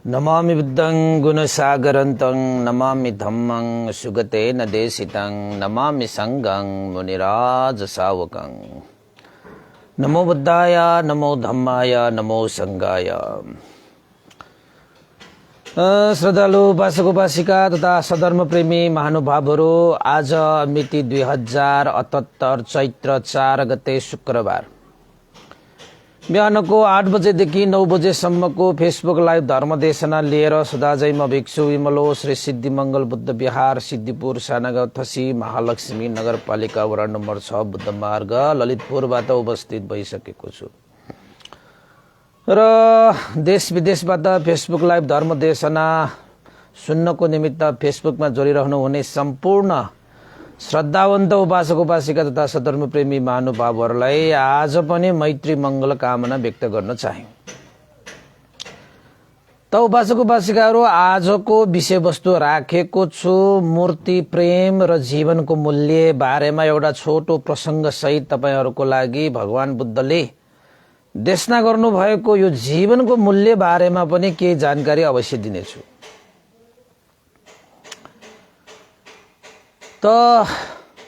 नमामि बुद्धं गुणसागरन्तं नमामि धम्मं सुगतेन देशितं नमामि संघं मुनिराज सावकं। नमो बुद्धाय, नमो धम्माय, नमो संघाय। श्रद्धालु उपासक उपासिका तथा सधर्म प्रेमी महानुभावहरू, आज मिति 2078 चैत्र 4 गते शुक्रबार बिहानको 8 बजेदेखि 9 बजेसम्मको फेसबुक लाइभ धर्मदेशना लिएर सदाझै म भिक्षु विमलो श्री सिद्धिमंगल बुद्ध विहार सिद्धिपुर सानागाउँ थसी महालक्ष्मी नगरपालिका वडा नम्बर 6 बुद्ध मार्ग ललितपुरबाट उपस्थित भइसकेको छु र देश विदेशबाट फेसबुक लाइभ धर्मदेशना सुन्नको निमित्त फेसबुकमा जोडिरहनु हुने सम्पूर्ण श्रद्धावन्त उपासक उपासिका तथा सधर्म प्रेमी महानुभावहरूलाई आज पनि मैत्री मंगल कामना व्यक्त गर्न चाहे। त उपासक उपासिकाहरू, आजको विषयवस्तु राखेको छु मूर्ति प्रेम र जीवनको मूल्य बारेमा एउटा छोटो प्रसंग सहित तपाईहरुको लागि भगवान बुद्धले देशना गर्नु भएको यो जीवनको मूल्य बारेमा पनि केही जानकारी अवश्य दिनेछु। त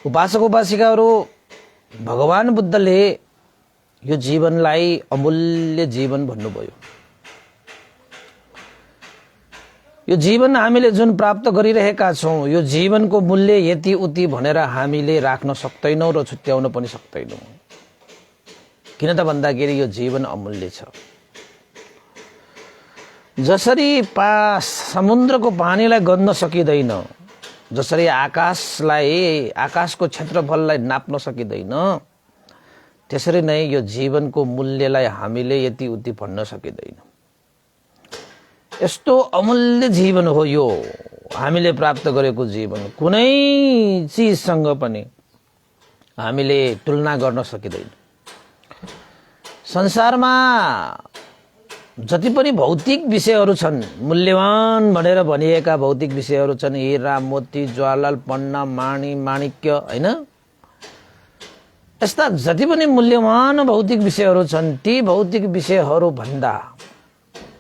उपासक उपासिकाहरू, भगवान बुद्धले यो जीवनलाई अमूल्य जीवन भन्नुभयो। यो जीवन हामीले जुन प्राप्त गरिरहेका छौं, यो जीवनको मूल्य यति उति भनेर हामीले राख्न सक्दैनौं र छुट्याउन पनि सक्दैनौं। किन त भन्दाखेरि यो जीवन अमूल्य छ। जसरी समुद्रको पानीलाई गन्न सकिदैन, जसरी आकाशको क्षेत्रफललाई नाप्न सकिदैन, त्यसरी नै यो जीवनको मूल्यलाई हामीले यति उति भन्न सकिदैन। यस्तो अमूल्य जीवन हो यो हामीले प्राप्त गरेको जीवन। कुनै चीजसँग पनि हामीले तुलना गर्न सकिदैन। संसारमा जति पनि भौतिक विषयहरू छन्, मूल्यवान भनेर भनिएका भौतिक विषयहरू छन्, हीरा मोती ज्वालाल पन्ना माणी माणिक्य, हैन? यस्ता जति पनि मूल्यवान भौतिक विषयहरू छन्, ती भौतिक विषयहरू भन्दा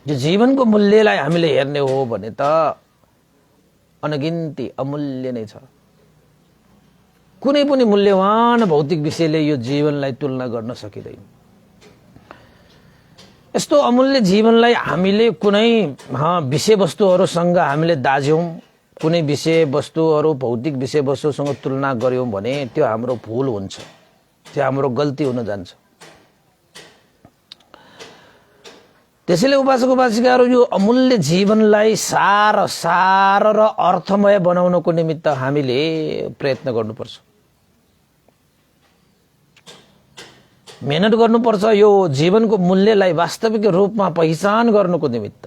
यो जीवनको मूल्यलाई हामीले हेर्ने हो भने त अनगिन्ती अमूल्य नै छ। कुनै पनि मूल्यवान भौतिक विषयले यो जीवनलाई तुलना गर्न सकिदैन। यस्तो अमूल्य जीवनलाई हामीले कुनै विषयवस्तुहरूसँग हामीले दाज्यौं, कुनै विषयवस्तुहरू भौतिक विषयवस्तुसँग तुलना गर्यौं भने त्यो हाम्रो भूल हुन्छ, त्यो हाम्रो गल्ती हुन जान्छ। त्यसैले उपासक उपासिकाहरू, यो अमूल्य जीवनलाई सार र अर्थमय बनाउनको निमित्त हामीले प्रयत्न गर्नुपर्छ, मेहनत गर्नुपर्छ। यो जीवनको मूल्यलाई वास्तविक रूपमा पहिचान गर्नको निमित्त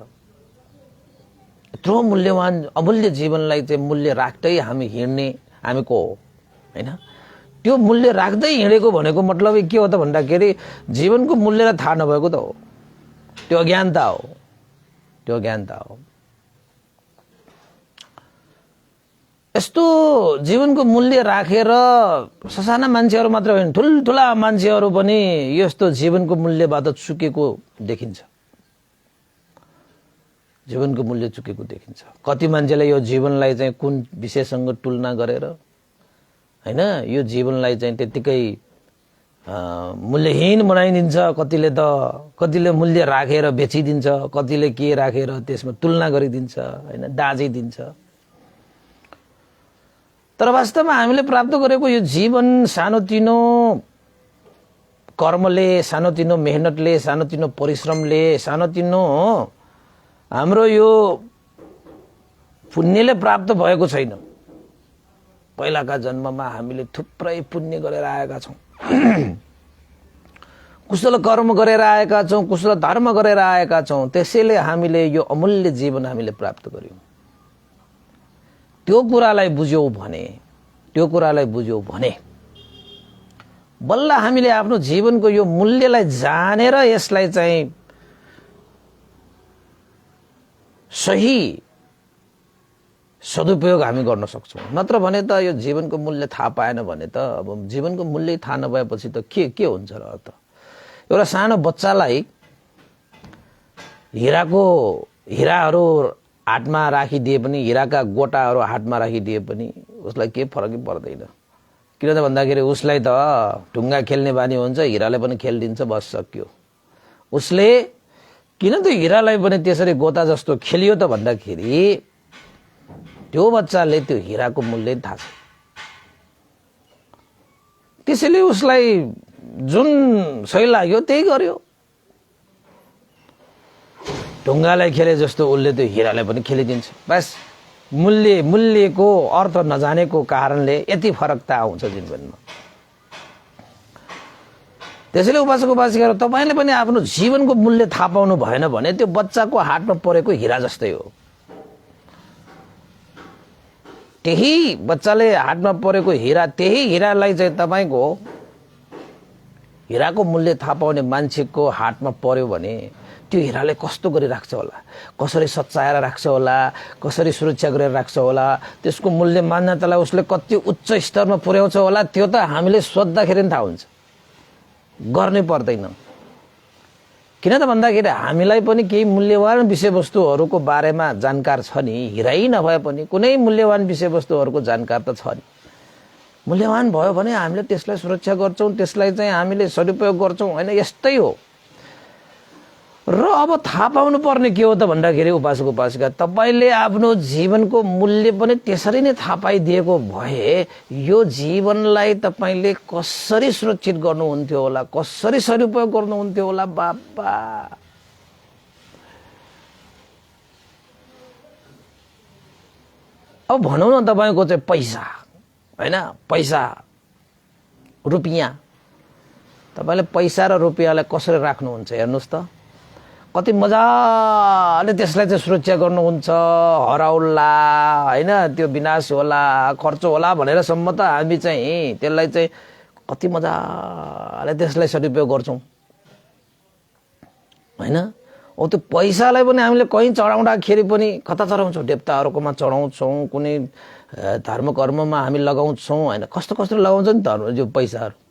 यत्रो मूल्यवान अमूल्य जीवनलाई चाहिँ मूल्य राख्दै हामी हिँड्ने हामी को हो, हैन? त्यो मूल्य राख्दै हिँडेको भनेको मतलब के हो त भन्दाखेरि जीवनको मूल्यलाई थाहा नभएको त हो, त्यो अज्ञानता हो, त्यो अज्ञानता हो। यस्तो जीवनको मूल्य राखेर ससाना मान्छेहरू मात्र होइन, ठुलठुला मान्छेहरू पनि यस्तो जीवनको मूल्यबाट चुकेको देखिन्छ, जीवनको मूल्य चुकेको देखिन्छ। कति मान्छेले यो जीवनलाई चाहिँ कुन विषयसँग तुलना गरेर, हैन, यो जीवनलाई चाहिँ त्यतिकै मूल्यहीन बनाइदिन्छ। कतिले मूल्य राखेर बेचिदिन्छ, कतिले के राखेर त्यसमा तुलना गरिदिन्छ, हैन, दाजिदिन्छ। तर वास्तवमा हामीले प्राप्त गरेको यो जीवन सानोतिनो कर्मले, सानोतिनो मेहनतले, सानोतिनो परिश्रमले, सानोतिनो हाम्रो यो पुण्यले प्राप्त भएको छैन। पहिलाका जन्ममा हामीले थुप्रै पुण्य गरेर आएका छौं, कुशल कर्म गरेर आएका छौं, कुशल धर्म गरेर आएका छौं। त्यसैले हामीले यो अमूल्य जीवन हामीले प्राप्त गर्यौं। त्यो कुरालाई बुझ्यौ भने बल्ल हामीले आफ्नो जीवनको यो मूल्यलाई जानेर यसलाई चाहिँ सही सदुपयोग हामी गर्न सक्छौं। नत्र भने त यो जीवनको मूल्य थाहा पाएन भने त अब जीवनको मूल्य थाहा नभएपछि त के हुन्छ र? त एउटा सानो बच्चालाई हीराको हिराहरू हातमा राखिदिए पनि, हिराका गोटाहरू हातमा राखिदिए पनि उसलाई केही फरकै पर्दैन। किन त भन्दाखेरि उसलाई त ढुङ्गा खेल्ने बानी हुन्छ, हिराले पनि खेलिदिन्छ, बस सक्यो। उसले किन त हिरालाई पनि त्यसरी गोता जस्तो खेलियो त भन्दाखेरि त्यो बच्चाले त्यो हिराको मूल्य थाहा छ। त्यसैले उसलाई जुन सही लाग्यो त्यही गर्यो। ढुङ्गालाई खेले जस्तो उसले त्यो हिरालाई पनि खेलिदिन्छ। बस मूल्यको अर्थ नजानेको कारणले यति फरकता आउँछ जीवनमा। त्यसैले उपासक उपासिकाहरू, तपाईँले पनि आफ्नो जीवनको मूल्य थाहा पाउनु भएन भने त्यो बच्चाको हातमा परेको हिरा जस्तै हो। त्यही बच्चाले हातमा परेको हिरा, त्यही हिरालाई चाहिँ तपाईँको हिराको मूल्य थाहा पाउने मान्छेको हातमा पर्यो भने त्यो हिराले कस्तो गरी राख्छ होला, कसरी सच्चाएर राख्छ होला, कसरी सुरक्षा गरेर राख्छ होला, त्यसको मूल्य मान्यतालाई उसले कति उच्च स्तरमा पुर्याउँछ होला, त्यो त हामीले सोद्धाखेरि थाहा हुन्छ, गर्नै पर्दैन। किन त भन्दाखेरि हामीलाई पनि केही मूल्यवान विषयवस्तुहरूको बारेमा जानकार छ नि। हिरै नभए पनि कुनै मूल्यवान विषयवस्तुहरूको जानकार त छ नि। मूल्यवान भयो भने हामीले त्यसलाई सुरक्षा गर्छौँ, त्यसलाई चाहिँ हामीले सदुपयोग गर्छौँ, होइन? यस्तै हो। र अब थाहा पाउनु पर्ने के हो त भन्दाखेरि उपासक उपासिका, तपाईँले आफ्नो जीवनको मूल्य पनि त्यसरी नै थाहा पाइदिएको भए यो जीवनलाई तपाईँले कसरी सुरक्षित गर्नुहुन्थ्यो होला, कसरी सदुपयोग गर्नुहुन्थ्यो होला। बाबा, अब भनौँ न तपाईँको चाहिँ पैसा, होइन? पैसा रुपियाँ, तपाईँले पैसा र रुपियाँलाई कसरी राख्नुहुन्छ हेर्नुहोस् त। कति मजाले त्यसलाई चाहिँ सुरक्षा गर्नुहुन्छ, हराउला, होइन? त्यो विनाश होला, खर्च होला भनेरसम्म त हामी चाहिँ त्यसलाई चाहिँ कति मजाले त्यसलाई सदुपयोग गर्छौँ, होइन? हो, त्यो पैसालाई पनि हामीले कहीँ चढाउँदाखेरि पनि कता चढाउँछौँ? देवताहरूकोमा चढाउँछौँ, कुनै धर्म कर्ममा हामी लगाउँछौँ, होइन? कस्तो कस्तो लगाउँछ नि धर्म यो पैसाहरू।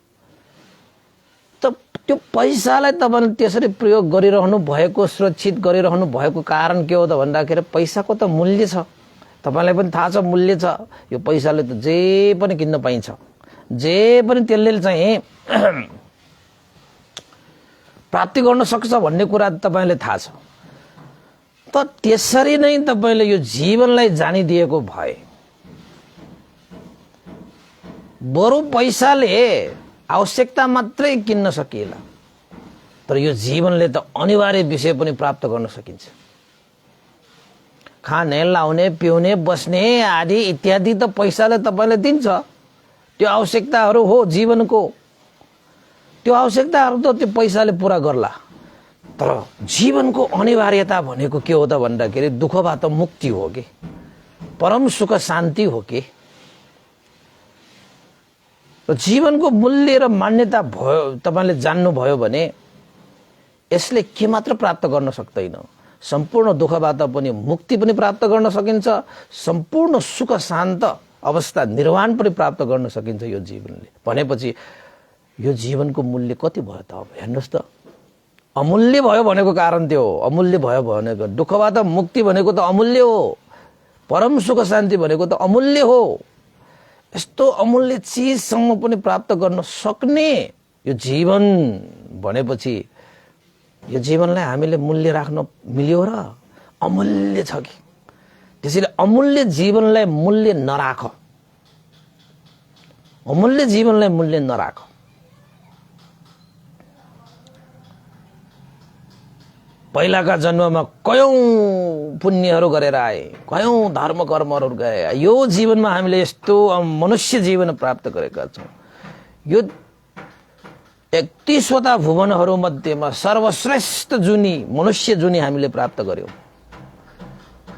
त्यो पैसालाई तपाईँले त्यसरी प्रयोग गरिरहनु भएको, सुरक्षित गरिरहनु भएको कारण के हो त भन्दाखेरि पैसाको त मूल्य छ। तपाईँलाई पनि थाहा छ मूल्य छ। यो पैसाले त जे पनि किन्न पाइन्छ, जे पनि त्यसले चाहिँ प्राप्ति गर्न सक्छ भन्ने कुरा तपाईँले थाहा छ। त त्यसरी नै तपाईँले यो जीवनलाई जानिदिएको भए बरु पैसाले आवश्यकता मात्रै किन्न सकिएला, तर यो जीवनले त अनिवार्य विषय पनि प्राप्त गर्न सकिन्छ। खाने, लाउने, पिउने, बस्ने आदि इत्यादि त पैसाले तपाईँले दिन्छ। त्यो आवश्यकताहरू हो जीवनको, त्यो आवश्यकताहरू त त्यो पैसाले पुरा गर्ला। तर जीवनको अनिवार्यता भनेको के हो त भन्दाखेरि दुःखबाट मुक्ति हो कि, परम सुख शान्ति हो कि। र जीवनको मूल्य र मान्यता भयो तपाईँले जान्नुभयो भने यसले के मात्र प्राप्त गर्न सक्दैन, सम्पूर्ण दुःखबाट पनि मुक्ति पनि प्राप्त गर्न सकिन्छ, सम्पूर्ण सुख शान्त अवस्था निर्वाण पनि प्राप्त गर्न सकिन्छ यो जीवनले। भनेपछि यो जीवनको मूल्य कति भयो त? अब हेर्नुहोस् त, अमूल्य भयो भनेको कारण त्यो हो। अमूल्य भयो भनेको, दुःखबाट मुक्ति भनेको त अमूल्य हो, परम सुख शान्ति भनेको त अमूल्य हो। यस्तो अमूल्य चिजसम्म पनि प्राप्त गर्न सक्ने यो जीवन भनेपछि यो जीवनलाई हामीले मूल्य राख्न मिल्यो र? अमूल्य छ कि। त्यसैले अमूल्य जीवनलाई मूल्य नराख, अमूल्य जीवनलाई मूल्य नराख। पहिलाका जन्ममा कयौं पुण्यहरू गरेर आए, कयौं धर्म कर्महरू गए, यो जीवनमा हामीले यस्तो मनुष्य जीवन प्राप्त गरेका छौँ। यो 31वटा भुवनहरू मध्येमा सर्वश्रेष्ठ जुनी मनुष्य जुनी हामीले प्राप्त गर्यौं।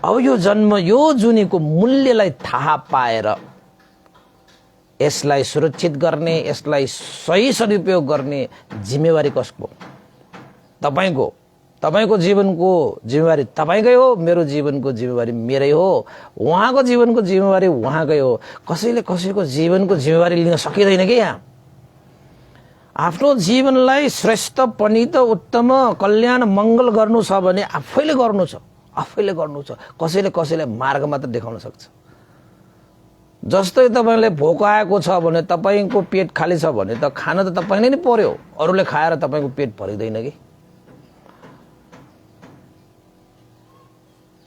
अब यो जन्म, यो जुनीको मूल्यलाई थाहा पाएर यसलाई सुरक्षित गर्ने, यसलाई सही सदुपयोग गर्ने जिम्मेवारी कसको? तपाईको। तपाईको जीवनको जिम्मेवारी तपाईकै हो, मेरो जीवनको जिम्मेवारी मेरै हो, उहाँको जीवनको जिम्मेवारी उहाँकै हो। कसैले कसैको जीवनको जिम्मेवारी लिन सकिँदैन के यहाँ। आफ्नो जीवनलाई श्रेष्ठ, पनित, उत्तम, कल्याण, मङ्गल गर्नु छ भने आफैले गर्नु छ, आफैले गर्नु छ। कसैले कसैलाई मार्ग मात्र देखाउन सक्छ। जस्तै तपाईले भोक आएको छ भने, तपाईको पेट खाली छ भने त खान त तपाईले नै पर्यो, अरूले खाएर तपाईको पेट भरिदैन कि।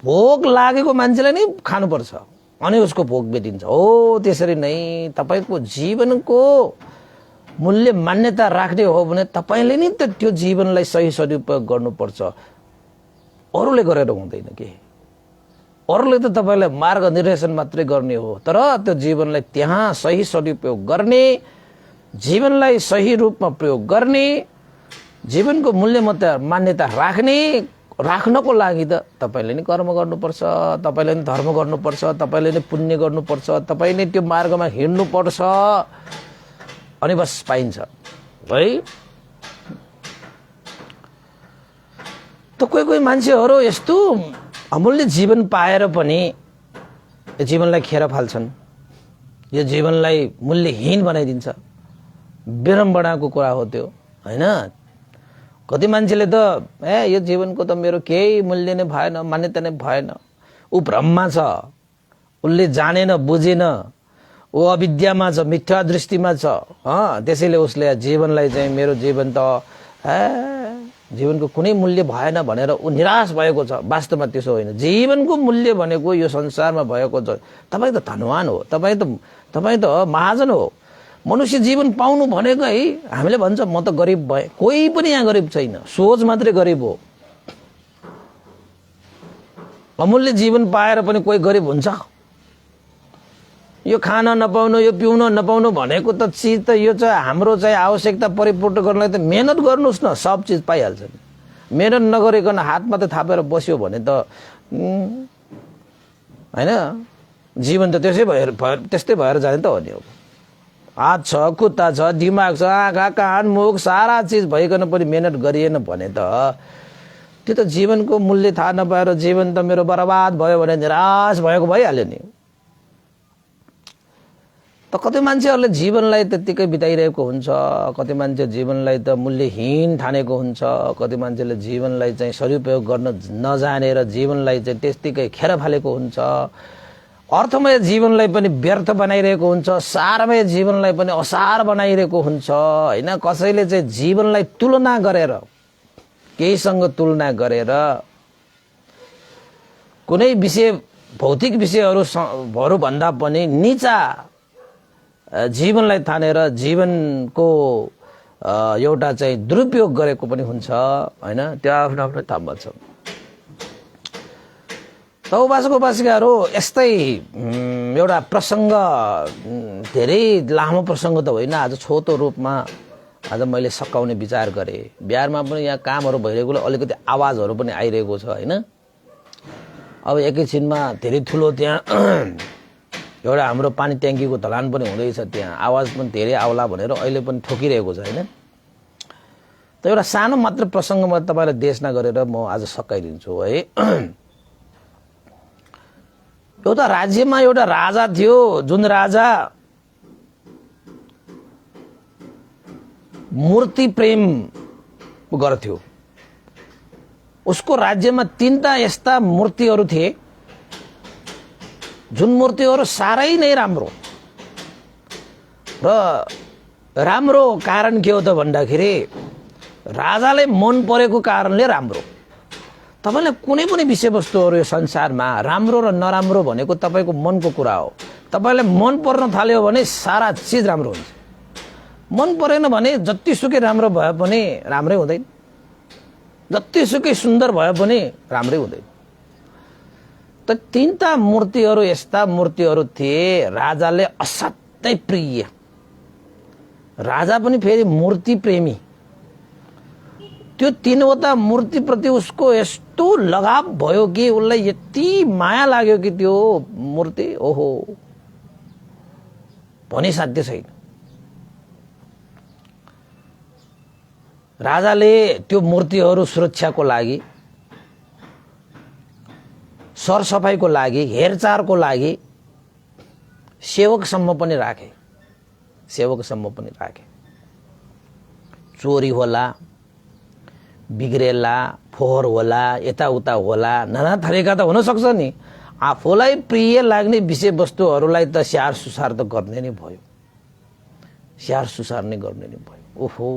भोक लागेको मान्छेलाई नै खानुपर्छ अनि उसको भोक मेटिन्छ। हो त्यसरी नै तपाईको जीवनको मूल्य मान्यता राख्ने हो भने तपाईले नै त त्यो जीवनलाई सही सदुपयोग गर्नुपर्छ, अरूले गरेर हुँदैन के। अरूले त तपाईलाई मार्ग निर्देशन मात्रै गर्ने हो, तर त्यो जीवनलाई त्यहाँ सही सदुपयोग गर्ने, जीवनलाई सही रूपमा प्रयोग गर्ने, जीवनको मूल्य मान्यता राख्नको लागि त तपाईले नै कर्म गर्नुपर्छ, तपाईले नै धर्म गर्नुपर्छ, तपाईले नै पुण्य गर्नुपर्छ, तपाई नै त्यो मार्गमा हिँड्नुपर्छ, अनि बस पाइन्छ है। त कोही मान्छेहरू यस्तो अमूल्य जीवन पाएर पनि यो जीवनलाई खेर फाल्छन्, यो जीवनलाई मूल्यहीन बनाइदिन्छ। विडम्बनाको कुरा हो त्यो, हैन। कति मान्छेले त यो जीवनको त मेरो केही मूल्य नै भएन, मान्यता नै भएन, ऊ भ्रममा छ, उसले जानेन बुझेन, ऊ अविद्यामा छ, मिथ्या दृष्टिमा छ। त्यसैले उसले जीवनलाई चाहिँ मेरो जीवन त जीवनको कुनै मूल्य भएन भनेर ऊ निराश भएको छ। वास्तवमा त्यसो होइन। जीवनको मूल्य भनेको यो संसारमा भएको छ। तपाईँ त धनवान हो, तपाईँ त महाजन हो। मनुष्य जीवन पाउनु भनेको है, हामीले भन्छ म त गरिब भएँ, कोही पनि यहाँ गरिब छैन, सोच मात्रै गरिब हो। अमूल्य जीवन पाएर पनि कोही गरिब हुन्छ? यो खान नपाउनु, यो पिउन नपाउनु भनेको त चिज त यो चाहिँ हाम्रो चाहिँ आवश्यकता परिपूर्ण गर्नलाई त मेहनत गर्नुस् न, सब चिज पाइहाल्छ। मेहनत नगरिकन हात मात्रै थापेर बस्यो भने त हैन, जीवन त त्यस्तै भएर जाने त हो नि। अब हात छ, खुट्टा छ, दिमाग छ, आँखा कान मुख सारा चिज भइकन पनि मेहनत गरिएन भने त त्यो त जीवनको मूल्य थाहा नपाएर जीवन त मेरो बर्बाद भयो भने निराश भएको भइहाल्यो नि। त कति मान्छेहरूले जीवनलाई त्यत्तिकै बिताइरहेको हुन्छ, कति मान्छे जीवनलाई त मूल्यहीन ठानेको हुन्छ, कति मान्छेले जीवनलाई चाहिँ सदुपयोग गर्न नजानेर जीवनलाई चाहिँ त्यस्तिकै खेर फालेको हुन्छ, अर्थमय जीवनलाई पनि व्यर्थ बनाइरहेको हुन्छ, सारमय जीवनलाई पनि असार बनाइरहेको हुन्छ, हैन। कसैले चाहिँ जीवनलाई तुलना गरेर, केहीसँग तुलना गरेर कुनै विषय भौतिक विषयहरू भन्दा पनि नीचा जीवनलाई तानेर जीवनको एउटा चाहिँ दुरुपयोग गरेको पनि हुन्छ, हैन। त्यो आफ्नो आफ्नो ठाउँमा छ। त उपासक उपासिकाहरू, यस्तै एउटा प्रसङ्ग, धेरै लामो प्रसङ्ग त होइन, आज छोटो रूपमा आज मैले सकाउने विचार गरेँ। बिहारमा पनि यहाँ कामहरू भइरहेकोले अलिकति आवाजहरू पनि आइरहेको छ, हैन। अब एकैछिनमा धेरै ठुलो त्यहाँ एउटा हाम्रो पानी ट्याङ्कीको ढलान पनि हुँदैछ, त्यहाँ आवाज पनि धेरै आउला भनेर अहिले पनि ठोकिरहेको छ, हैन। त एउटा सानो मात्र प्रसङ्ग म तपाईँलाई देशना गरेर म आज सकाइदिन्छु है। एउटा राज्यमा एउटा राजा थियो, जुन राजा मूर्ति प्रेम गर्थ्यो। उसको राज्यमा 3टा यस्ता मूर्तिहरू थिए जुन मूर्तिहरू साह्रै नै राम्रो, र राम्रो कारण के हो त भन्दाखेरि राजाले मन परेको कारणले राम्रो। तपाईलाई कुनै पनि विषयवस्तुहरू यो संसारमा राम्रो र नराम्रो भनेको तपाईको मनको कुरा हो। तपाईलाई मन पर्न थाल्यो भने सारा चीज राम्रो हुन्छ, मन परेन भने जतिसुकै राम्रो भए पनि राम्रै हुँदैन, जतिसुकै सुन्दर भए पनि राम्रै हुँदैन। त 3टा मूर्तिहरू यस्ता मूर्तिहरू थिए, राजाले असाध्यै प्रिय, राजा पनि फेरि मूर्ति प्रेमी। त्यो 3वटा मूर्तिप्रति उसको यस्तो लगाव भयो कि उसलाई यति माया लाग्यो कि त्यो मूर्ति ओहो भनि साध्य छैन। राजाले त्यो मूर्तिहरू सुरक्षाको लागि, सरसफाइको लागि, हेरचाहको लागि सेवकसम्म पनि राखे, चोरी होला, बिग्रेला, फोहोर होला, यताउता होला, नाना थरीका त हुन सक्छ नि। आफूलाई प्रिय लाग्ने विषयवस्तुहरूलाई त स्याहार सुसार त गर्ने नै भयो, स्याहार सुसार नै गर्ने नै भयो। ओहो,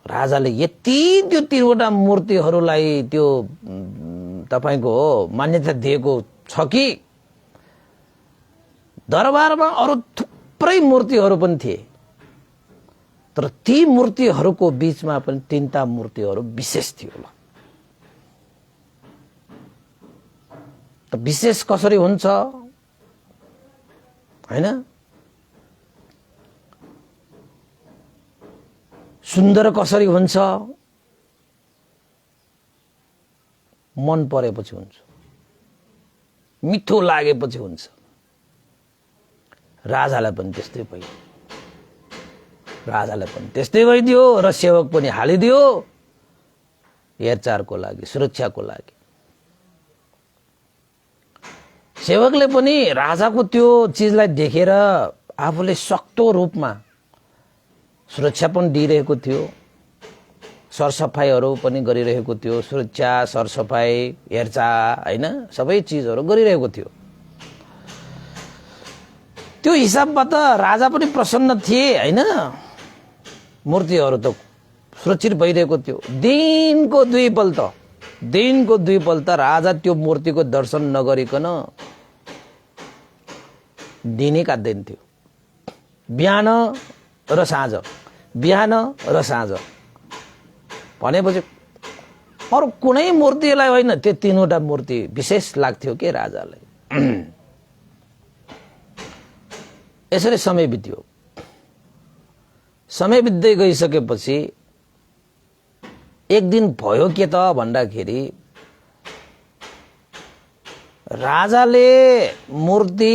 राजाले यति त्यो 3वटा मूर्तिहरूलाई त्यो तपाईको मान्यता दिएको छ कि दरबारमा अरू थुप्रै मूर्तिहरू पनि थिए, तर ती मूर्तिहरूको बीचमा पनि 3टा मूर्तिहरू विशेष थियो। त विशेष कसरी हुन्छ हैन? सुन्दर कसरी हुन्छ? मन परेपछि हुन्छ, मिठो लागेपछि हुन्छ। राजालाई पनि त्यस्तै भयो, राजालाई पनि त्यस्तै भइदियो र सेवक पनि हालिदियो हेरचाहको लागि, सुरक्षाको लागि। सेवकले पनि राजाको त्यो चीजलाई देखेर आफूले सक्दो रूपमा सुरक्षा पनि दिइरहेको थियो, सरसफाइहरू पनि गरिरहेको थियो, सुरक्षा, सरसफाइ, हेरचाह हैन, सबै चीजहरू गरिरहेको थियो। त्यो हिसाबबाट राजा पनि प्रसन्न थिए हैन। मूर्तिहरू त सुरक्षित भइरहेको थियो। दिनको दुई पल्ट राजा त्यो मूर्तिको दर्शन नगरिकन दिनै काट्दैन्थ्यो। बिहान र साँझ, बिहान र साँझ भनेपछि अरू कुनै मूर्तिलाई होइन, त्यो 3वटा मूर्ति विशेष लाग्थ्यो के राजालाई। यसरी समय बित्यो। समय बित्दै गइसकेपछि एक दिन भयो के त भन्दाखेरि राजाले मूर्ति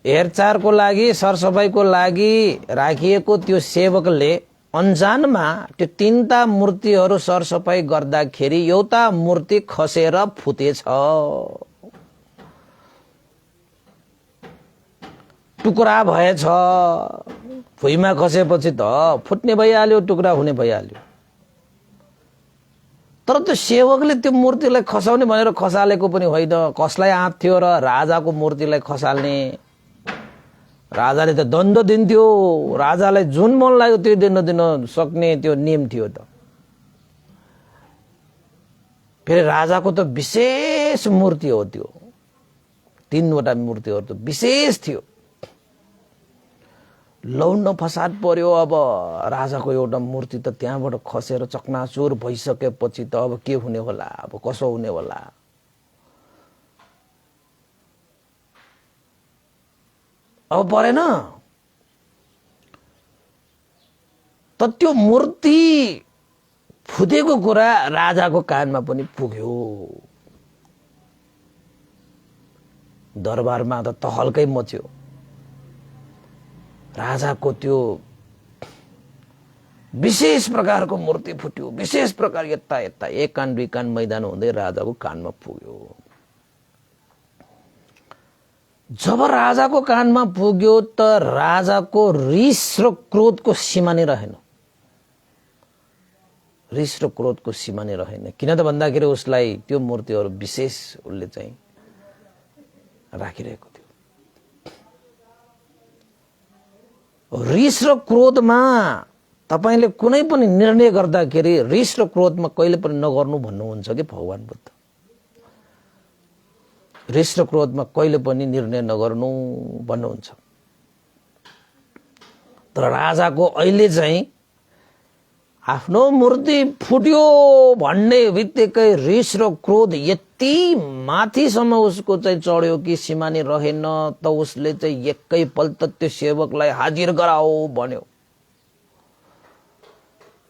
हेरचाहको लागि, सरसफाइको लागि राखिएको त्यो सेवकले अन्जानमा त्यो 3टा मूर्तिहरू सरसफाइ गर्दाखेरि एउटा मूर्ति खसेर फुटेछ। टुक्रा भएछ। भुइँमा खसेपछि त फुट्ने भइहाल्यो, टुक्रा हुने भइहाल्यो। तर त्यो सेवकले त्यो मूर्तिलाई खसाउने भनेर खसालेको पनि होइन। कसलाई आँट थियो र राजाको मूर्तिलाई खसाल्ने? राजाले त दण्ड दिन्थ्यो। राजालाई जुन मन लाग्यो त्यो दण्ड दिन सक्ने त्यो नियम थियो त। फेरि राजाको त विशेष मूर्ति हो त्यो। 3वटा मूर्तिहरू त विशेष थियो। लौन फसाद पर्यो। अब राजाको एउटा मूर्ति त त्यहाँबाट खसेर चकनाचुर भइसकेपछि त अब के हुने होला, अब कसो हुने होला। अब परेन त त्यो मूर्ति फुटेको कुरा राजाको कानमा पनि पुग्यो। दरबारमा त तहल्कै मच्यो। राजाको त्यो विशेष प्रकारको मूर्ति फुट्यो। विशेष प्रकार यता यता एक कान दुई कान मैदान हुँदै राजाको कानमा पुग्यो। जब राजाको कानमा पुग्यो त राजाको रिस र क्रोधको सीमा नै रहेन। रिस र क्रोधको सीमा नै रहेन। किन त भन्दाखेरि उसलाई त्यो मूर्तिहरू विशेष उसले चाहिँ राखिरहेको थियो। रिस र क्रोधमा तपाईले कुनै पनि निर्णय गर्दाखेरि रिस र क्रोधमा कहिले पनि नगर्नु भन्नुहुन्छ कि भगवान बुद्ध। रिस र क्रोधमा कहिले पनि निर्णय नगर्नु भन्नुहुन्छ। तर राजाको अहिले चाहिँ आफ्नो मूर्ति फुट्यो भन्ने बित्तिकै रिस र क्रोध यति माथिसम्म उसको चाहिँ चढ्यो कि सीमा नै रहेन। त उसले चाहिँ एकैपल्ट त्यो सेवकलाई हाजिर गराओ भन्यो।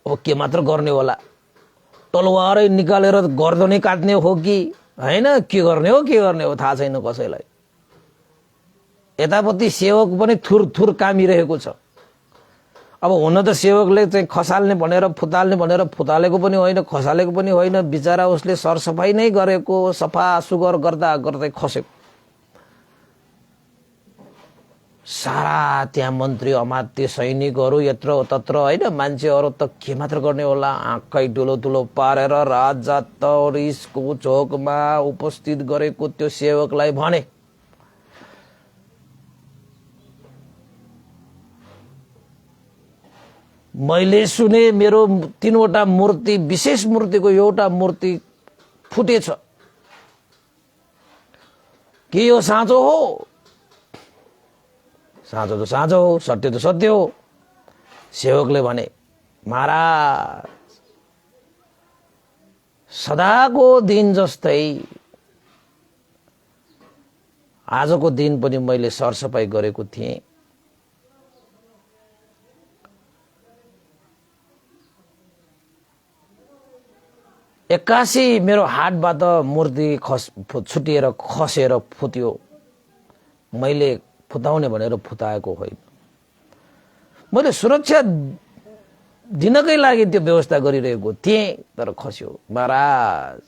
अब के मात्र गर्ने होला? तलवारै निकालेर गर्दनै काट्ने हो कि हैन? के गर्ने हो थाहा छैन कसैलाई। यतापट्टि सेवक पनि थुर थुर कामिरहेको छ। अब हुन त सेवकले चाहिँ खसाल्ने भनेर फुताल्ने भनेर फुतालेको पनि होइन, खसालेको पनि होइन। बिचरा उसले सरसफाइ नै गरेको, सफा सुगर गर्दा गर्दै खसेको। सारा त्यहाँ मन्त्री अमात्य सैनिकहरू यत्र तत्र होइन, मान्छेहरू त के मात्र गर्ने होला, आँखै ठुलो ठुलो पारेर राजा त रिसको चोकमा उपस्थित गरेको त्यो सेवकलाई भने, मैले सुने मेरो 3वटा मूर्ति, विशेष मूर्तिको एउटा मूर्ति फुटेछ, के यो साँचो हो? साँचो त साँचो हो, सत्य त सत्य हो। सेवकले भने, महाराज सदाको दिन जस्तै आजको दिन पनि मैले सरसफाइ गरेको थिएँ, एक्कासी मेरो हातबाट मूर्ति छुटिएर खसेर फुट्यो। मैले फुटाउने भनेर फुटाएको होइन, मैले सुरक्षा दिनकै लागि त्यो व्यवस्था गरिरहेको थिएँ, तर खस्यो। महाराज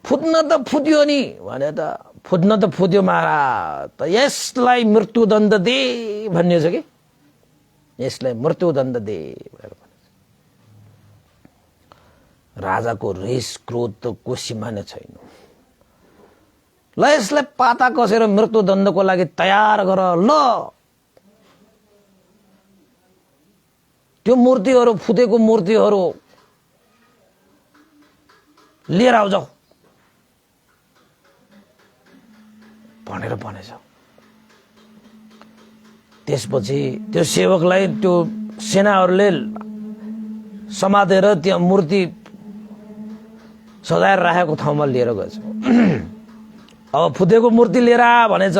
फुट्न त फुट्यो नि भने त, फुट्न त फुट्यो महाराज, त यसलाई मृत्युदण्ड दे भन्ने छ कि, यसलाई मृत्युदण्ड दे भनेर। राजाको रिस क्रोध त को सीमा नै छैन। ल यसलाई पाता कसेर मृत्युदण्डको लागि तयार गर, ल त्यो मूर्तिहरू, फुटेको मूर्तिहरू लिएर आउ जाऊ भनेर भनेछ। त्यसपछि त्यो सेवकलाई त्यो सेनाहरूले समातेर त्यो मूर्ति सजाएर राखेको ठाउँमा लिएर गएछ। अब फुटेको मूर्ति लिएर आ भनेछ।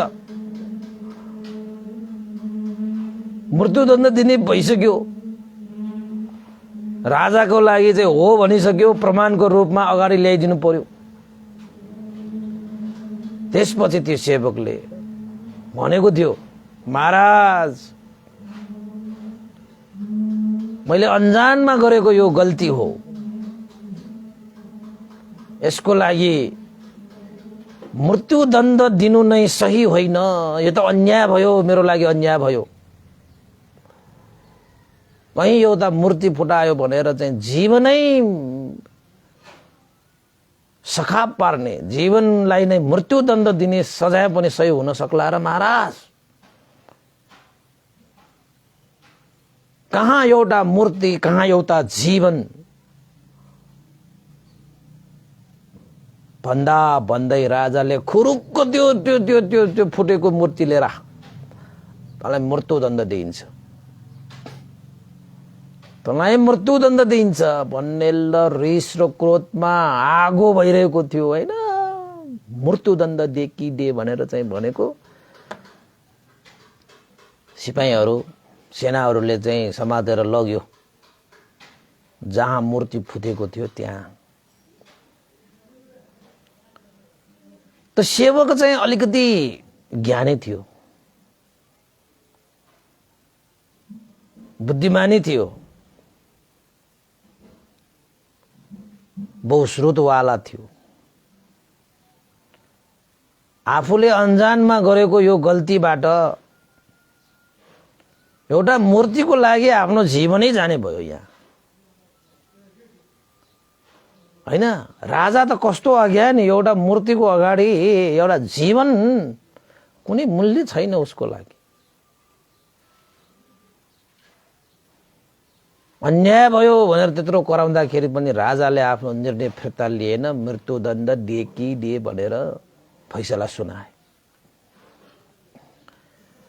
मृत्युदण्ड दिने भइसक्यो, राजाको लागि चाहिँ हो भनिसक्यो, प्रमाणको रूपमा अगाडि ल्याइदिनु पर्यो। त्यसपछि त्यो सेवकले भनेको थियो, महाराज मैले अनजानमा गरेको यो गल्ती हो, यसको लागि मृत्युदण्ड दिनु नै सही होइन, यो त अन्याय भयो, मेरो लागि अन्याय भयो। कहीँ एउटा मूर्ति फुटायो भनेर चाहिँ जीवनै सखाप पार्ने, जीवनलाई नै मृत्युदण्ड दिने सजाय पनि सही हुन सक्ला र महाराज? कहाँ एउटा मूर्ति, कहाँ एउटा जीवन भन्दा भन्दै राजाले खुरुक्क त्यो त्यो त्यो त्यो त्यो फुटेको मूर्ति लिएर तँलाई मृत्युदण्ड दिइन्छ, तँलाई मृत्युदण्ड दिइन्छ भन्ने ल रिस र क्रोधमा आगो भइरहेको थियो होइन। मृत्युदण्ड दे कि दे भनेर चाहिँ भनेको सिपाहीहरू, सेनाहरूले चाहिँ समातेर लग्यो जहाँ मूर्ति फुटेको थियो त्यहाँ। त सेवक चाहिँ अलिकति ज्ञानी थियो, बुद्धिमानी थियो, बहुश्रुतवाला थियो। आफूले अनजानमा गरेको यो गल्तीबाट एउटा मूर्तिको लागि आफ्नो जीवनै जाने भयो यहाँ होइन। राजा त कस्तो अज्ञानी, एउटा मूर्तिको अगाडि एउटा जीवन कुनै मूल्य छैन उसको लागि। अन्याय भयो भनेर त्यत्रो कराउँदाखेरि पनि राजाले आफ्नो निर्णय फिर्ता लिएन, मृत्युदण्ड दिए कि दिए भनेर फैसला सुनाए।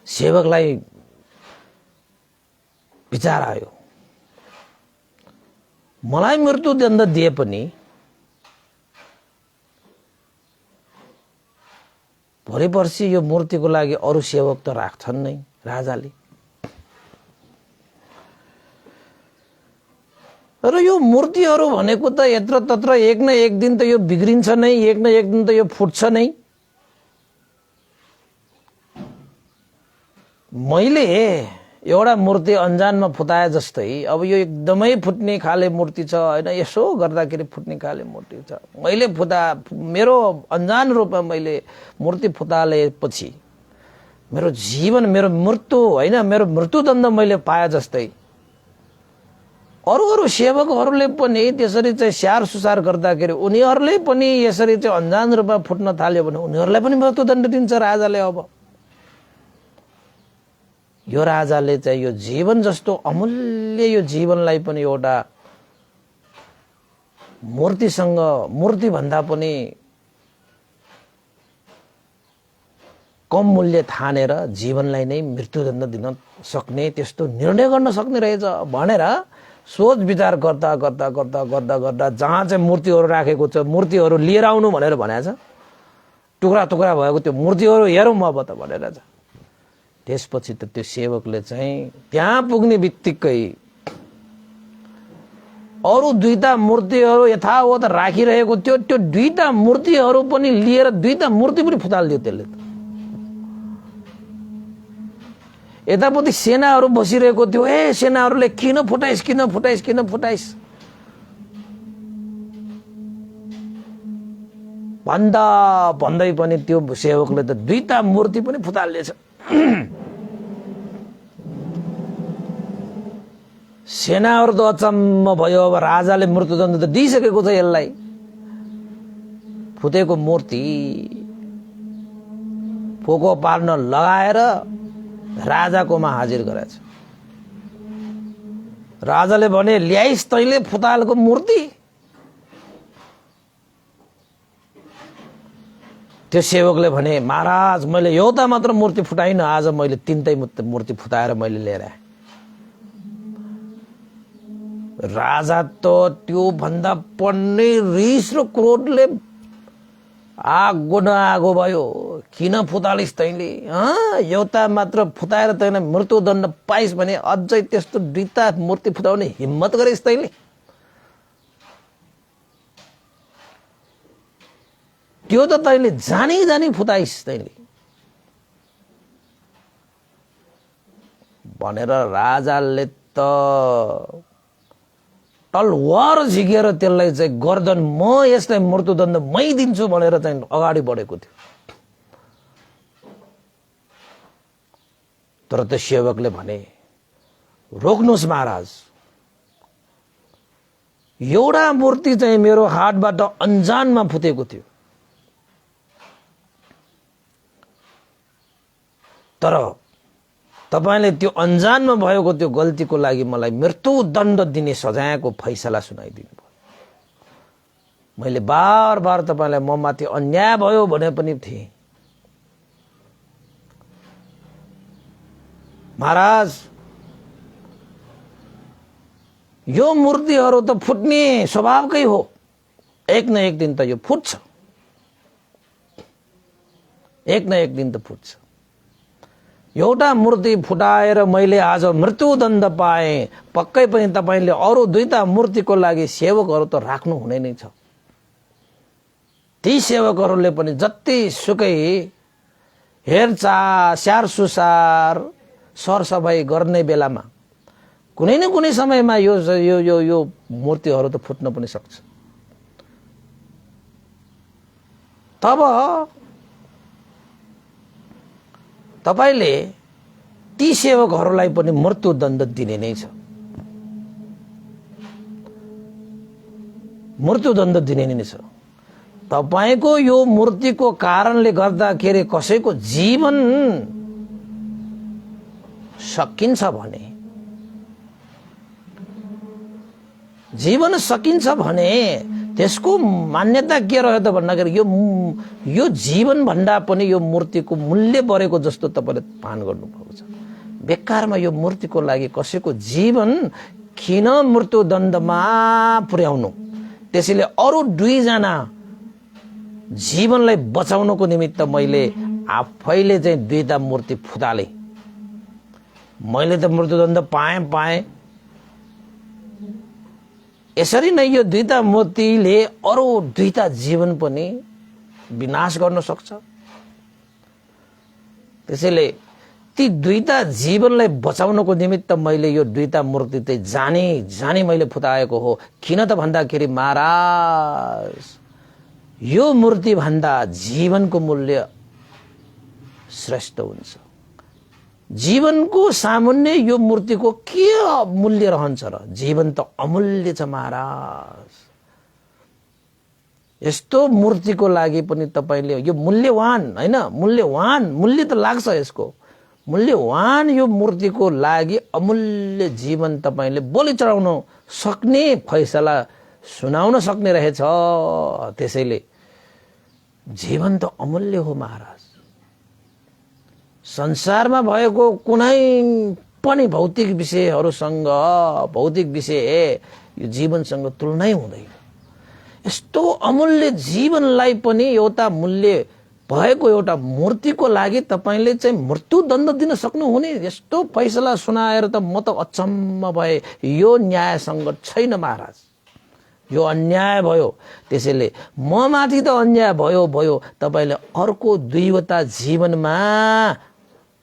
सेवकलाई विचार आयो, मलाई मृत्युदण्ड दिए पनि भोलि पर्सि यो मूर्तिको लागि अरू सेवक त राख्छन् नै राजाले, र यो मूर्तिहरू भनेको त यत्र तत्र एक न एक दिन त यो बिग्रिन्छ नै, एक न एक दिन त यो फुट्छ नै। मैले एउटा मूर्ति अन्जानमा फुटाए जस्तै अब यो एकदमै फुट्ने खाले मूर्ति छ हैन, यसो गर्दाखेरि फुट्ने खाले मूर्ति छ। मैले मेरो अन्जान रूपमा मैले मूर्ति फुटालेपछि मेरो जीवन, मेरो मृत्यु हैन, मेरो मृत्युदण्ड मैले पाए जस्तै अरू सेवकहरूले पनि त्यसरी चाहिँ स्याहार सुसार गर्दाखेरि उनीहरूले पनि यसरी चाहिँ अन्जान रूपमा फुट्न थाल्यो भने उनीहरूलाई पनि मृत्युदण्ड दिन्छ राजाले। अब यो राजाले चाहिँ यो जीवन जस्तो अमूल्य यो जीवनलाई पनि एउटा मूर्तिसँग, मूर्ति भन्दा पनि कम मूल्य ठानेर जीवनलाई नै मृत्युदण्ड दिन सक्ने, त्यस्तो निर्णय गर्न सक्ने रहेछ भनेर सोच विचार गर्दा गर्दा गर्दा गर्दा गर्दा जहाँ चाहिँ मूर्तिहरू राखेको छ, मूर्तिहरू लिएर आउनु भनेर भनेको छ। टुक्रा टुक्रा भएको त्यो मूर्तिहरू हेरौँ अब त भनेर छ। त्यसपछि त त्यो सेवकले चाहिँ त्यहाँ पुग्ने बित्तिकै अरू दुईटा मूर्तिहरू यथावत राखिरहेको थियो, त्यो दुईटा मूर्तिहरू पनि लिएर दुईटा मूर्ति पनि फुटालिदियो त्यसले त। यतापट्टि सेनाहरू बसिरहेको थियो, सेनाहरूले किन फुटाइस किन फुटाइस किन फुटाइस भन्दा भन्दै पनि त्यो सेवकले त दुईटा मूर्ति पनि फुटालिएछ। सेनाहरू त अचम्म भयो। अब राजाले मृत्युदण्ड त दिइसकेको छ यसलाई। फुटेको मूर्ति पोको पार्न लगाएर राजाकोमा हाजिर गरेछ। राजाले भने ल्याइस तैले फुटालेको मूर्ति। त्यो सेवकले भने महाराज मैले एउटा मात्र मूर्ति फुटाइन, आज मैले तीनटै मूर्ति फुटाएर मैले लिएर आएँ। राजा त त्यो भन्दा पनि रिस र क्रोधले आगो न आगो भयो। किन फुटालिस तैले? एउटा मात्र फुटाएर तैले मृत्युदण्ड पाइस भने अझै त्यस्तो दुईटा मूर्ति फुटाउने हिम्मत गरिस् तैले? त्यो त तैले जानी जानी फुटाइस तैले भनेर राजाले त तलवार झिकेर त्यसलाई चाहिँ गर्दन म यसलाई मृत्युदण्ड मै दिन्छु भनेर चाहिँ अगाडि बढेको थियो। तर त्यो सेवकले भने रोक्नुहोस् महाराज, एउटा मूर्ति चाहिँ मेरो हातबाट अन्जानमा फुटेको थियो, तर तपाईले त्यो अन्जानमा भएको त्यो गल्तीको लागि मलाई मृत्युदण्ड दिने सजायको फैसला सुनाइदिनु भयो। मैले बार बार तपाईलाई म माथि अन्याय भयो भने पनि थिएँ। महाराज यो मूर्तिहरू त फुट्ने स्वभावकै हो, एक न एक दिन त यो फुट्छ, एक न एक दिन त फुट्छ। एउटा मूर्ति फुटाएर मैले आज मृत्युदण्ड पाएँ, पक्कै पनि तपाईले अरू दुईटा मूर्तिको लागि सेवकहरू त राख्नु हुने नै छ। ती सेवकहरूले पनि जति सुकै हेरचाह स्याहार सुसार सरसफाई गर्ने बेलामा कुनै न कुनै समयमा यो यो यो यो मूर्तिहरू त फुट्न पनि सक्छ। तब तपाईले ती सेवकहरूलाई पनि मृत्युदण्ड दिने नै छ, मृत्युदण्ड दिने नै छ। तपाईको यो मूर्तिको कारणले गर्दाखेरि कसैको जीवन सकिन्छ भने, जीवन सकिन्छ भने त्यसको मान्यता के रह्यो त भन्दाखेरि यो जीवन भन्दा पनि यो मूर्तिको मूल्य बढेको जस्तो तपाईले भान गर्नुभएको छ। बेकारमा यो मूर्तिको लागि कसैको जीवन किन मृत्युदण्डमा पुर्याउनु? त्यसैले अरू दुईजना जीवनलाई बचाउनको निमित्त मैले आफैले चाहिँ दुईटा मूर्ति फुटाले। मैले त मृत्युदण्ड पाएँ, यसरी नै यो दुईटा मूर्तिले अरू दुईटा जीवन पनि विनाश गर्न सक्छ। त्यसैले ती दुईटा जीवनलाई बचाउनको निमित्त मैले यो दुईटा मूर्ति चाहिँ जानी जानी मैले फुटाएको हो। किन त भन्दाखेरि महाराज यो मूर्ति भन्दा जीवनको मूल्य श्रेष्ठ हुन्छ। जीवनको सामुन्ने यो मूर्तिको के मूल्य रहन्छ र? जीवन त अमूल्य छ महाराज। यस्तो मूर्तिको लागि पनि तपाईले यो मूल्यवान हैन, मूल्यवान मूल्य त लाग्छ यसको, मूल्यवान यो मूर्तिको लागि अमूल्य जीवन तपाईले बलि चढाउन सक्ने फैसला सुनाउन सक्ने रहेछ। त्यसैले जीवन त अमूल्य हो महाराज। संसारमा भएको कुनै पनि भौतिक विषयहरुसँग, भौतिक विषय यो जीवनसँग तुलनै हुँदैन। यस्तो अमूल्य जीवनलाई पनि एउटा मूल्य भएको एउटा मूर्तिको लागि तपाईले चाहिँ मृत्युदण्ड दिन सक्नुहुने? यस्तो फैसला सुनाएर त म त अचम्म भए। यो न्यायसँग छैन महाराज, यो अन्याय भयो। त्यसैले म माथि त अन्याय भयो भयो, तपाईले अर्को दुईवटा जीवनमा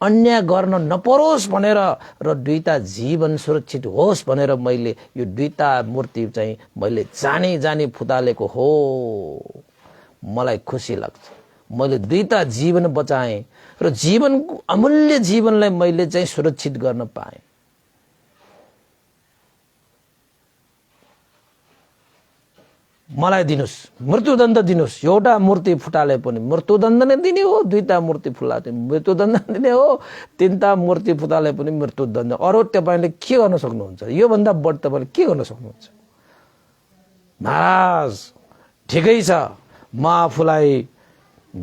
अन्याय गर्न नपरोस् भनेर र दुईटा जीवन सुरक्षित होस् भनेर मैले यो दुईटा मूर्ति चाहिँ मैले जानी जानी फुटालेको हो। मलाई खुसी लाग्छ, मैले दुईटा जीवन बचाएँ र जीवनको अमूल्य जीवनलाई मैले चाहिँ सुरक्षित गर्न पाएँ। मलाई दिनुस्, मृत्युदण्ड दिनुस्। एउटा मूर्ति फुटाले पनि मृत्युदण्ड नै दिने हो, दुईटा मूर्ति फुटाले मृत्युदण्ड दिने हो, तीनटा मूर्ति फुटाले पनि मृत्युदण्ड। अरु तपाईले के गर्न सक्नुहुन्छ? यो भन्दा बढी तपाईले के गर्न सक्नुहुन्छ? महाराज ठिकै छ, म आफूलाई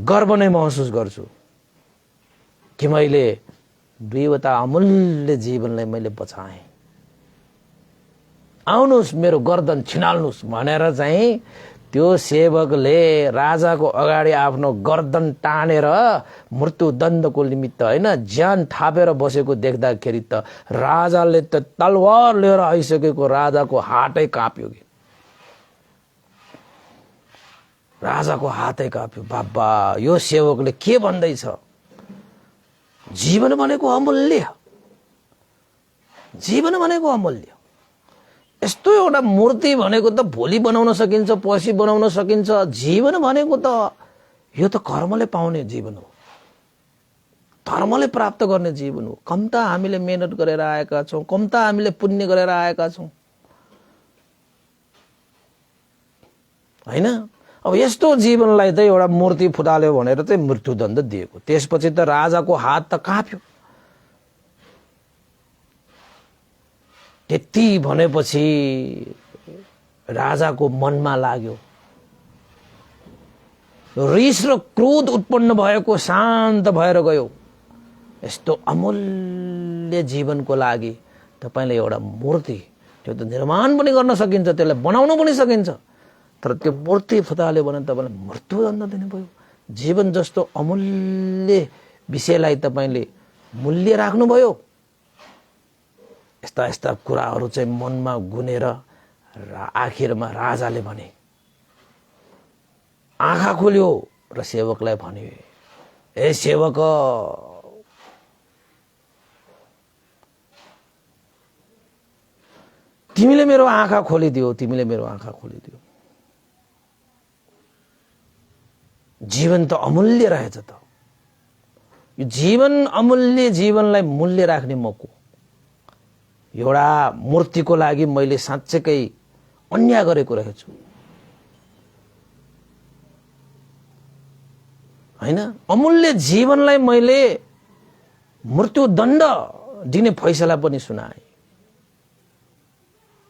गर्व नै महसुस गर्छु कि मैले दुईवटा अमूल्य जीवनलाई मैले बचाएँ। आउनुस् मेरो गर्दन छिनाल्नुस् भनेर चाहिँ त्यो सेवकले राजाको अगाडि आफ्नो गर्दन टानेर मृत्युदण्डको निमित्त हैन ज्यान थापेर बसेको देख्दाखेरि त राजाले त तलवार लिएर आइसकेको राजाको हातै काप्यो कि, राजाको हातै काप्यो। बाबा यो सेवकले के भन्दैछ? जीवन भनेको अमूल्य, जीवन भनेको अमूल्य। यस्तो एउटा मूर्ति भनेको त भोलि बनाउन सकिन्छ, पछि बनाउन सकिन्छ। जीवन भनेको त यो त कर्मले पाउने जीवन हो, धर्मले प्राप्त गर्ने जीवन हो। कम्ता हामीले मेहनत गरेर आएका छौं, कम्ता हामीले पुण्य गरेर आएका छौं हैन। अब यस्तो जीवनलाई त एउटा मूर्ति फुटाल्यो भनेर चाहिँ मृत्युदण्ड दिएको। त्यसपछि त राजाको हात त काप्यो। त्यति भनेपछि राजाको मनमा लाग्यो, रिस र क्रोध उत्पन्न भएको शान्त भएर गयो। यस्तो अमूल्य जीवनको लागि तपाईले एउटा मूर्ति, त्यो त निर्माण पनि गर्न सकिन्छ, त्यसलाई बनाउन पनि सकिन्छ, तर त्यो मूर्ति फुटाल्यो भने तपाईले मृत्युदण्ड दिनुभयो। जीवन जस्तो अमूल्य विषयलाई तपाईले मूल्य राख्नुभयो। यस्ता यस्ता कुराहरू चाहिँ मनमा गुनेर आखिरमा राजाले भने, आँखा खोल्यो र सेवकलाई भन्यो, ए सेवक, तिमीले मेरो आँखा खोलिदियो, तिमीले मेरो आँखा खोलिदियो। जीवन त अमूल्य रहेछ त। यो जीवन अमूल्य जीवनलाई मूल्य राख्ने म को? एउटा मूर्तिको लागि मैले साँच्चै अन्याय गरेको रहेछु हैन। अमूल्य जीवनलाई मैले मृत्युदण्ड दिने फैसला पनि सुनाए।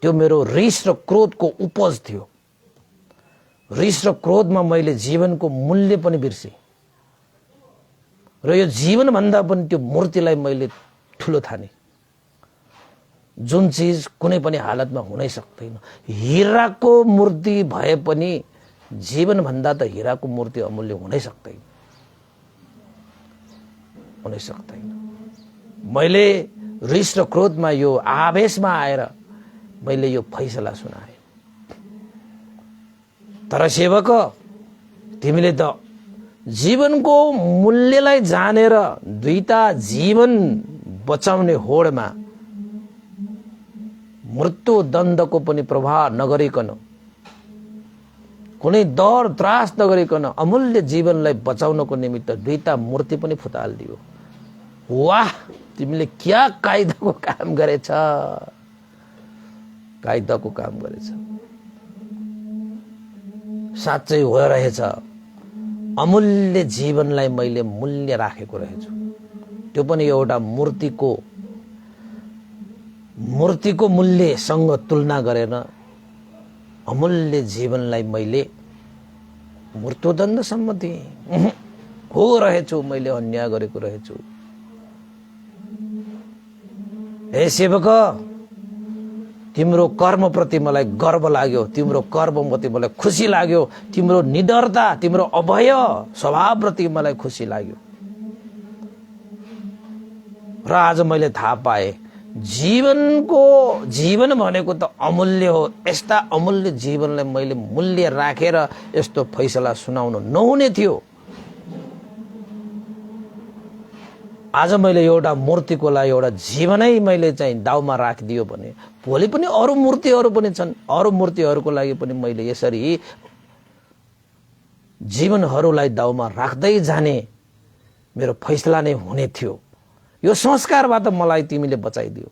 त्यो मेरो रिस र क्रोधको उपज थियो। रिस र क्रोधमा मैले जीवनको मूल्य पनि बिर्से र यो जीवन भन्दा पनि त्यो मूर्तिलाई मैले ठुलो ठाने, जुन चीज कुनै पनि हालतमा हुनै सक्दैन। हीराको मूर्ति भए पनि जीवन भन्दा त हीराको मूर्ति अमूल्य हुनै सक्दैन, हुनै सक्दैन। मैले रिस र क्रोधमा यो आवेशमा आएर मैले यो फैसला सुनाए। तर सेवक, तिमीले त जीवनको मूल्यलाई जानेर दुईटा जीवन बचाउने होडमा मृत्युदण्डको पनि प्रभाव नगरिकन, कुनै डर त्रास नगरिकन अमूल्य जीवनलाई बचाउनको निमित्त दुईटा मूर्ति पनि फुटालिदियो। वाह, तिमीले क्या कायदाको काम गरेछ, कायदाको काम गरेछ। साँच्चै हो रहेछ, अमूल्य जीवनलाई मैले मूल्य राखेको रहेछु। त्यो पनि एउटा मूर्तिको मूल्यसँग तुलना गरेर अमूल्य जीवनलाई मैले मृत्युदण्डसम्म दिएँ। हो रहेछु, मैले अन्याय गरेको रहेछु। हे सेवक, तिम्रो कर्मप्रति मलाई गर्व लाग्यो, तिम्रो कर्मप्रति मलाई खुसी लाग्यो, तिम्रो निडरता, तिम्रो अभय स्वभावप्रति मलाई खुसी लाग्यो। र आज मैले थाहा पाएँ, जीवन भनेको त अमूल्य हो। यस्ता अमूल्य जीवनलाई मैले मूल्य राखेर यस्तो फैसला सुनाउनु नहुने थियो। आज मैले एउटा मूर्तिको लागि एउटा जीवनै मैले चाहिँ दाउमा राखिदियो भने भोलि पनि अरू मूर्तिहरू पनि छन्, अरू मूर्तिहरूको लागि पनि मैले यसरी जीवनहरूलाई दाउमा राख्दै जाने मेरो फैसला नै हुने थियो। यो संस्कारबाट मलाई तिमीले बचाइदियो।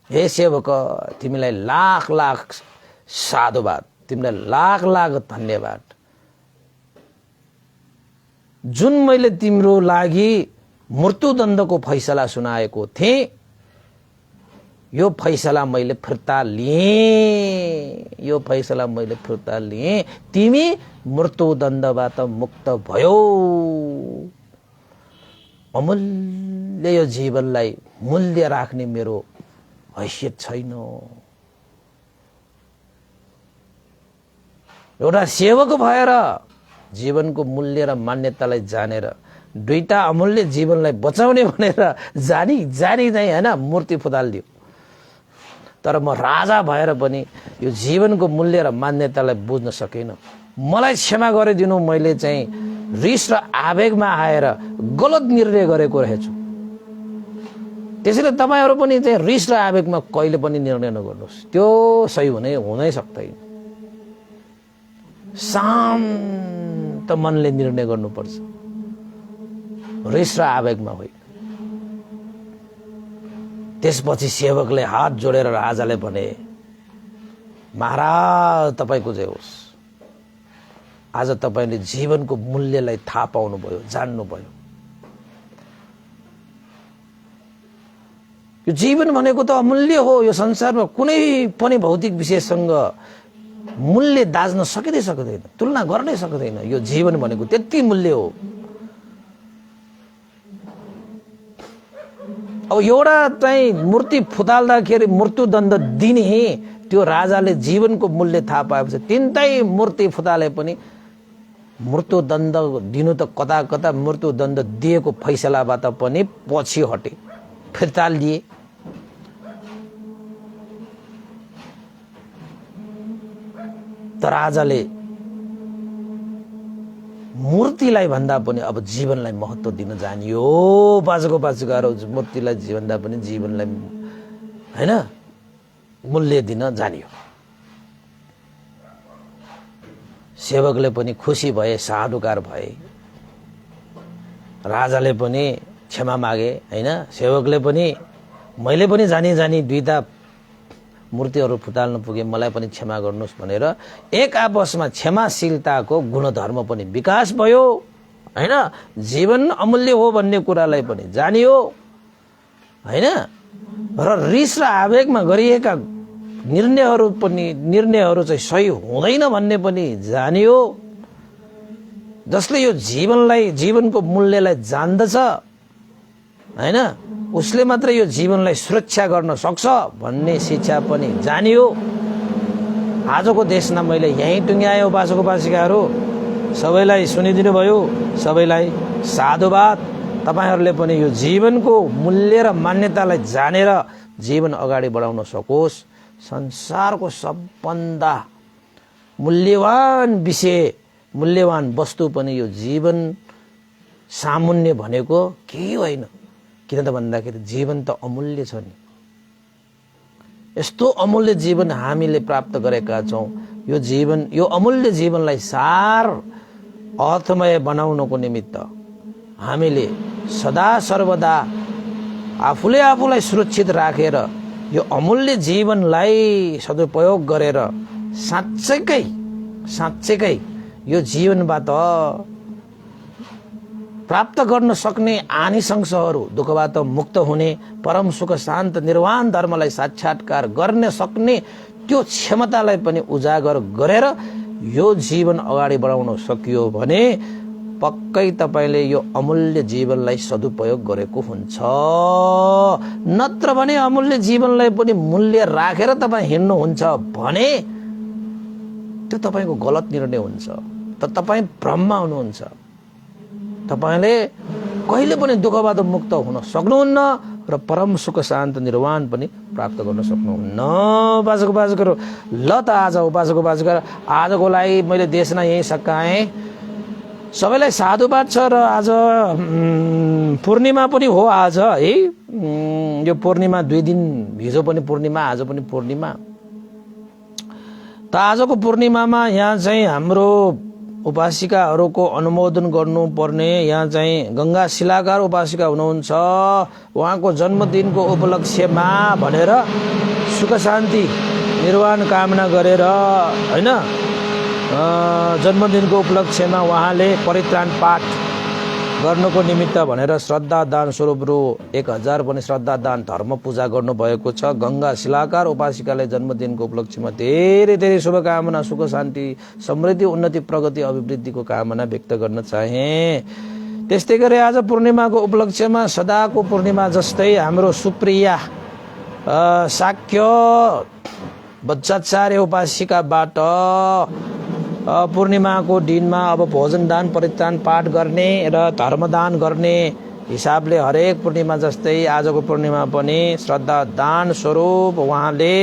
हे सेवक, तिमीलाई लाख लाख साधुवाद, तिमीलाई लाख लाख धन्यवाद। जुन मैले तिम्रो लागि मृत्युदण्डको फैसला सुनाएको थिएँ, यो फैसला मैले फिर्ता लिएँ, यो फैसला मैले फिर्ता लिएँ। तिमी मृत्युदण्डबाट मुक्त भयो। अमूल्य यो जीवनलाई मूल्य राख्ने मेरो हैसियत छैन। एउटा सेवक भएर जीवनको मूल्य र मान्यतालाई जानेर दुईटा अमूल्य जीवनलाई बचाउने भनेर जानी चाहिँ हैन मूर्ति फुटालिदियो। तर म राजा भएर पनि यो जीवनको मूल्य र मान्यतालाई बुझ्न सकिनँ। मलाई क्षमा गरिदिनु, मैले चाहिँ रिस र आवेगमा आएर गलत निर्णय गरेको रहेछु। त्यसैले तपाईहरु पनि चाहिँ रिस र आवेगमा कहिले पनि निर्णय नगर्नुहोस्, त्यो सही हुनै सक्दैन। शान्त मनले निर्णय गर्नुपर्छ, रिस र आवेगमा होइन। त्यसपछि सेवकले हात जोडेर राजाले भने, महाराज तपाईको जय होस्। आज तपाईले जीवनको मूल्यलाई थाहा पाउनुभयो, जान्नुभयो। यो जीवन भनेको त अमूल्य हो। यो संसारमा कुनै पनि भौतिक विषयसँग मूल्य दाज्न सक्दैन, तुलना गर्नै सक्दैन। यो जीवन भनेको त्यति मूल्य हो। अब एउटा चाहिँ मूर्ति फुटाल्दाखेरि मृत्युदण्ड दिने त्यो राजाले जीवनको मूल्य थाहा पाएपछि तिनटै मूर्ति फुटाले पनि मृत्युदण्ड दिनु त कता कता मृत्युदण्ड दिएको फैसलाबाट पनि पछि हटे, फिर्ता लिए। त राजाले मूर्तिलाई भन्दा पनि अब जीवनलाई महत्त्व दिन जानियो। बाजेको मूर्तिलाई भन्दा पनि जीवनलाई हैन मूल्य दिन जानियो। सेवकले पनि खुसी भए, साधुकार भए। राजाले पनि क्षमा मागे हैन। सेवकले पनि मैले पनि जानी दुईटा मूर्तिहरू फुटाल्न पुगे, मलाई पनि क्षमा गर्नुहोस् भनेर एक आपसमा क्षमाशीलताको गुणधर्म पनि विकास भयो हैन। जीवन अमूल्य हो भन्ने कुरालाई पनि जानियो हैन। र रिस र आवेगमा गरिएका निर्णयहरू चाहिँ सही हुँदैन भन्ने पनि जानियो। जसले यो जीवनको मूल्यलाई जान्दछ हैन, उसले मात्र यो जीवनलाई सुरक्षा गर्न सक्छ भन्ने शिक्षा पनि जानियो। आजको देशमा मैले यही टुङ्ग्यायो। बाजेको बासिकाहरू सबैलाई सुनिदिनु भयो, सबैलाई साधुवाद। तपाईहरुले पनि यो जीवनको मूल्य र मान्यतालाई जानेर जीवन अगाडि बढाउन सकोस्। संसारको सबभन्दा मूल्यवान विषय मूल्यवान वस्तु पनि यो जीवन सामुन्य भनेको केही होइन। किन त भन्दाखेरि जीवन त अमूल्य छ नि। यस्तो अमूल्य जीवन हामीले प्राप्त गरेका छौं। यो जीवन, यो अमूल्य जीवनलाई सार अर्थमय बनाउनको निमित्त हामीले सदा सर्वदा आफूले आफूलाई सुरक्षित राखेर यो अमूल्य जीवनलाई सदुपयोग गरेर साँच्चैकै यो जीवनबाट प्राप्त गर्न सक्ने आनिसंशहरू, दुःखबाट मुक्त हुने, परम सुख शान्त निर्वाण धर्मलाई साक्षात्कार गर्न सक्ने त्यो क्षमतालाई पनि उजागर गरेर यो जीवन अगाडि बढाउन सकियो भने पक्कै तपाईले यो अमूल्य जीवनलाई सदुपयोग गरेको हुन्छ। नत्र भने अमूल्य जीवनलाई पनि मूल्य राखेर तपाई हिँड्नुहुन्छ भने त्यो तपाईको गलत निर्णय हुन्छ। त तपाई भ्रममा हुनुहुन्छ। तपाईले कहिले पनि दुःखबाट मुक्त हुन सक्नुहुन्न र परम सुख शान्त निर्वाण पनि प्राप्त गर्न सक्नुहुन्न। बाजको बाजको ल त आज उपासको बाजको आजको लागि मैले देशमा यही सकाएँ। सबैलाई साधुवाद छ र आज पूर्णिमा पनि हो। आज है यो पूर्णिमा 2 दिन, हिजो पनि पूर्णिमा, आज पनि पूर्णिमा। त आजको पूर्णिमामा यहाँ चाहिँ हाम्रो उपासिकाहरूको अनुमोदन गर्नुपर्ने, यहाँ चाहिँ गंगा शिलाकार उपासिका हुनुहुन्छ। उहाँको जन्मदिनको उपलक्ष्यमा भनेर सुख शान्ति निर्वाण कामना गरेर हैन, जन्मदिनको उपलक्ष्यमा उहाँले परित्राण पाठ गर्नको निमित्त भनेर श्रद्धा दान स्वरूप रु 1000 पनि श्रद्धा दान धर्म पूजा गर्नु भएको छ। गंगा शिलाकार उपासिकालाई जन्मदिनको उपलक्ष्यमा धेरै धेरै शुभकामना, सुख शान्ति समृद्धि उन्नति प्रगति अभिवृद्धिको कामना व्यक्त गर्न चाहे। त्यस्तै गरी आज पूर्णिमाको उपलक्ष्यमा सदाको पूर्णिमा जस्तै हाम्रो सुप्रिया शाक्य बच्चाचार्य उपासिकाबाट पूर्णिमाको दिनमा अब भोजन दान परित्राण पाठ गर्ने र धर्मदान गर्ने हिसाबले हरेक पूर्णिमा जस्तै आजको पूर्णिमा पनि श्रद्धा दान स्वरूप उहाँले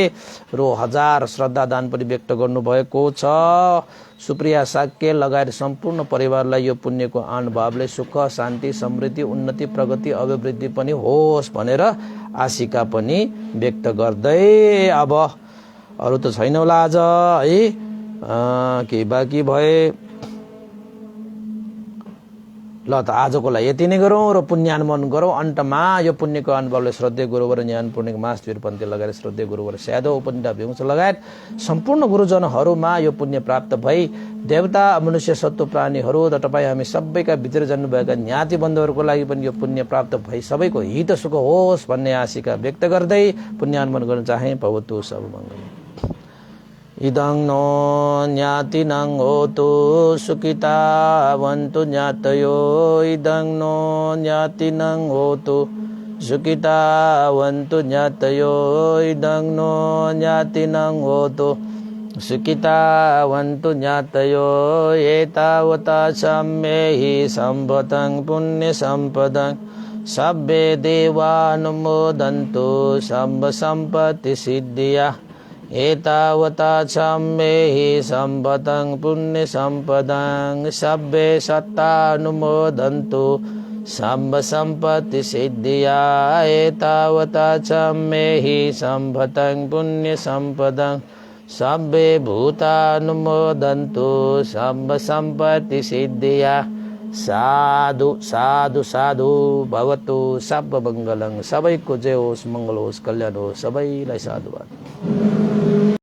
रु 1000 श्रद्धा दान पनि व्यक्त गर्नुभएको छ। सुप्रिया शाक्य लगायत सम्पूर्ण परिवारलाई यो पुण्यको अनुभवले सुख शान्ति समृद्धि उन्नति प्रगति अभिवृद्धि पनि होस् भनेर आशिका पनि व्यक्त गर्दै अब अरु त छैन होला आज है, के बाँकी भए। ल त आजको लागि यति नै गरौँ र पुण्यानुमोदन गरौँ। अन्तमा यो पुण्यको अनुभवले श्रद्धेय गुरुवर ज्ञान पूर्णिक मासवीर पन्थी लगायत श्रद्धेय गुरुवर स्यादो उपनिषद विंश लगायत सम्पूर्ण गुरुजनहरूमा यो पुण्य प्राप्त भई देवता मनुष्य सत्व प्राणीहरू र तपाईँ हामी सबैका भित्र जान्नुभएका ज्ञाति बन्धुहरूको लागि पनि यो पुण्य प्राप्त भई सबैको हित सुख होस् भन्ने आशिका व्यक्त गर्दै पुण्यानुमोदन गर्न चाहे। भवतु सब मङ्गल। इदं नो ज्ञातिनं होतु सुखितावन्तु ज्ञातयो। इदं नो ज्ञातिनं होतु सुखितावन्तु ज्ञातयो। इदं नो ज्ञातिनं होतु सुखितावन्तु ज्ञातयो। एतावता सम्मेहि सम्पतं पुण्यसम्पदं सब्बे देवानुमोदन्तु सम्भ सम्पत्ति सिद्धिया। एतावता सम्मेहि सम्पतं पुण्य सम्पदं सब्बे सत्तानुमोदन्तु सम्भ सम्पत्ति सिद्धिया। एतावता सम्मेहि सम्पतं पुण्य सम्पदं सब्बे भूतानुमोदन्तु सम्भ सम्पत्ति सिद्धिया। साधु साधु साधु भवतु सब मङ्गलं। सबैको जय होस्, मङ्गल होस्, कल्याण होस्। सबैलाई साधुवाद।